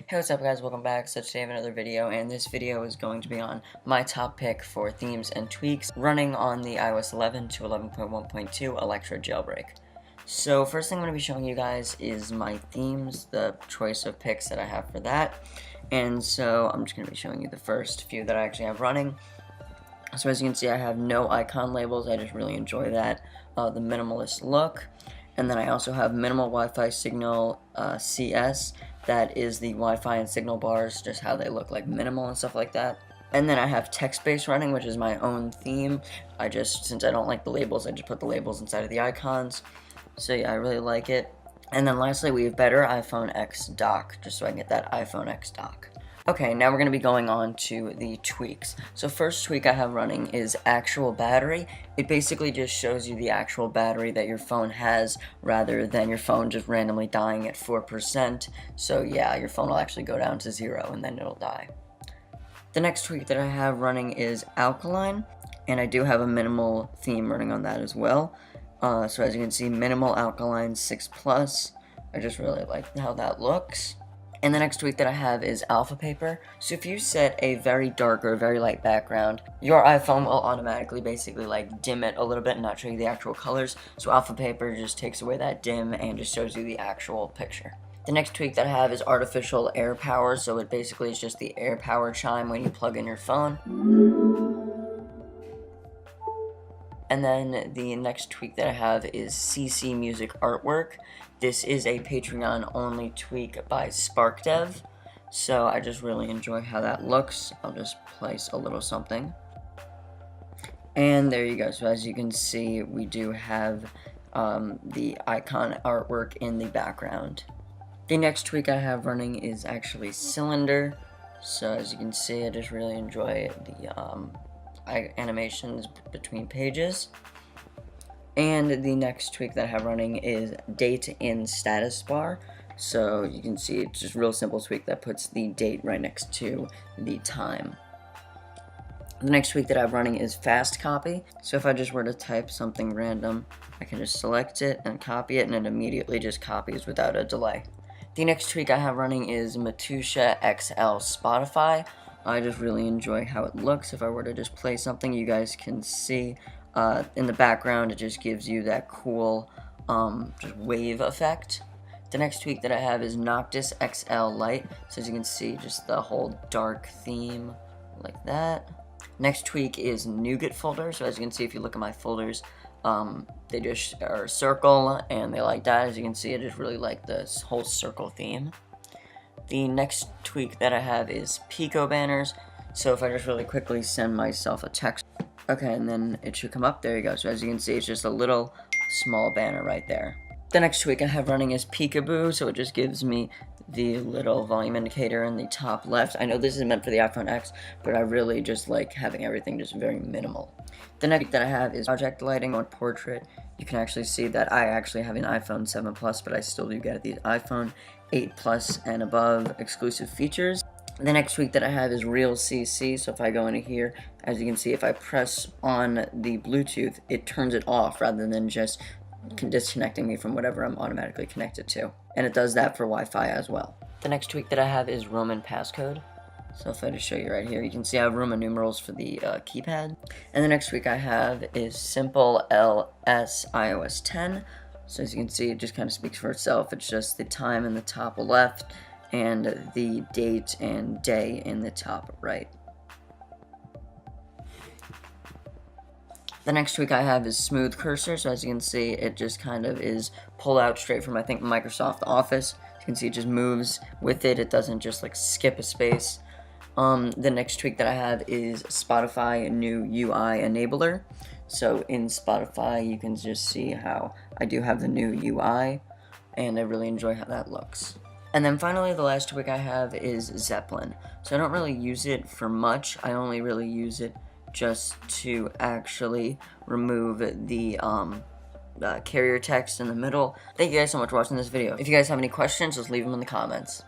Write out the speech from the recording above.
Hey, what's up guys, welcome back. So today I have another video, and this video is going to be on my top pick for themes and tweaks running on the iOS 11 to 11.1.2 Electra Jailbreak. So first thing I'm going to be showing you guys is my themes, the choice of picks that I have for that. And so I'm just going to be showing you the first few that I actually have running. So as you can see, I have no icon labels. I just really enjoy that, the minimalist look. And then I also have minimal Wi-Fi signal CS. That is the Wi-Fi and signal bars, just how they look like minimal and stuff like that. And then I have text-based running, which is my own theme. Since I don't like the labels, I just put the labels inside of the icons. So yeah, I really like it. And then lastly, we have better iPhone X dock, just so I can get that iPhone X dock. Okay, now we're going to be going on to the tweaks. So first tweak I have running is actual battery. It basically just shows you the actual battery that your phone has rather than your phone just randomly dying at 4%. So yeah, your phone will actually go down to 0 and then it'll die. The next tweak that I have running is alkaline, and I do have a minimal theme running on that as well. So as you can see, minimal alkaline 6+. I just really like how that looks. And the next tweak that I have is alpha paper. So if you set a very dark or very light background, your iPhone will automatically basically like dim it a little bit and not show you the actual colors. So alpha paper just takes away that dim and just shows you the actual picture. The next tweak that I have is artificial air power. So it basically is just the air power chime when you plug in your phone. And then the next tweak that I have is CC Music Artwork. This is a Patreon only tweak by SparkDev, so I just really enjoy how that looks. I'll just place a little something. And there you go. So as you can see, we do have the icon artwork in the background. The next tweak I have running is actually cylinder. So as you can see, I just really enjoy the animations between pages. And the next tweak that I have running is date in status bar. So you can see it's just a real simple tweak that puts the date right next to the time. The next tweak that I have running is fast copy. So if I just were to type something random, I can just select it and copy it, and it immediately just copies without a delay. The next tweak I have running is Matusha XL Spotify. I just really enjoy how it looks. If I were to just play something, you guys can see in the background, it just gives you that cool just wave effect. The next tweak that I have is Noctis XL Light. So as you can see, just the whole dark theme like that. Next tweak is Nougat folder. So as you can see, if you look at my folders, they just are a circle and they like that. As you can see, I just really like this whole circle theme. The next tweak that I have is Pico banners. So if I just really quickly send myself a text, okay, and then it should come up. There you go. So as you can see, it's just a little small banner right there. The next tweak I have running is Peekaboo. So it just gives me the little volume indicator in the top left. I know this is meant for the iPhone X, but I really just like having everything just very minimal. The next that I have is project lighting on portrait. You can actually see that I actually have an iPhone 7 Plus, but I still do get the iPhone 8 Plus and above exclusive features. The next tweak that I have is Real CC. So if I go into here, as you can see, if I press on the Bluetooth, it turns it off rather than just disconnecting me from whatever I'm automatically connected to. And it does that for Wi-Fi as well. The next tweak that I have is Roman passcode. So if I just show you right here, you can see I have Roman numerals for the keypad. And the next tweak I have is Simple LS iOS 10. So as you can see, it just kind of speaks for itself. It's just the time in the top left and the date and day in the top right. The next tweak I have is Smooth Cursor. So as you can see, it just kind of is pulled out straight from, I think, Microsoft Office. As you can see, it just moves with it. It doesn't just like skip a space. The next tweak that I have is Spotify new UI enabler. So in Spotify, you can just see how I do have the new UI, and I really enjoy how that looks. And then finally, the last tweak I have is Zeppelin. So I don't really use it for much. I only really use it just to actually remove the carrier text in the middle. Thank you guys so much for watching this video. If you guys have any questions, just leave them in the comments.